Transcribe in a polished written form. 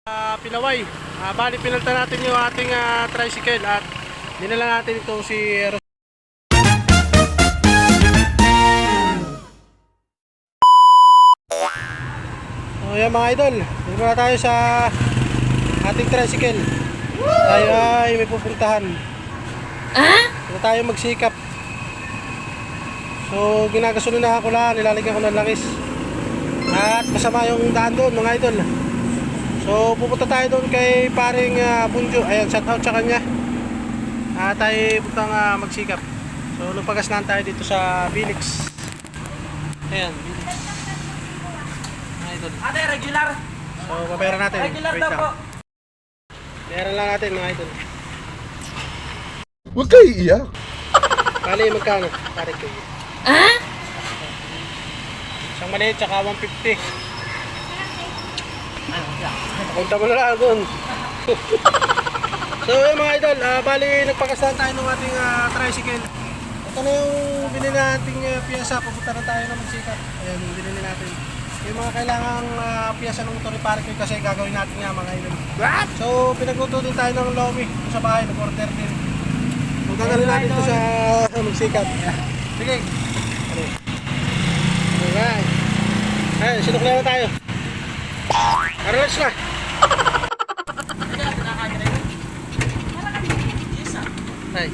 Pilaway. Bali pinalta natin yung ating tricycle at dinala natin itong si Ros. So yan mga idol, dito na tayo sa ating tricycle. Tayo ay may pupuntahan. Dito tayo magsikap. So ginagasolinahan ko lang, nilalagyan ko ng langis. At masama yung daan doon mga idol. So pupunta tayo doon kay paring Bunjo. Ayan, shout out sa kanya. Tayo puntang magsikap. So nagpagasnahan tayo dito sa Bilix. Ayan, Bilix. Mga idol. Ate, regular. So papera natin. Regular Wait daw lang. po. Pera lang natin mga idol. Huwag kayo iiyak. Bali magkano? Pare ko. Isang maliit tsaka 150. Punta mo na lang doon. So yun mga idol, bali nagpakasahan tayo ng ating tricycle. Ito na yung binili nating piyasa, pupunta na tayo na magsikat. Ayan, binili natin. Yung mga kailangang piyasa ng motor park kasi gagawin natin nga mga idol. So pinagluto din tayo ng lomi sa bahay, nag-order din. So gagawin natin ito sa magsikat. Sige. Alright. Ayan, sinukla na tayo. Relax na. Ay.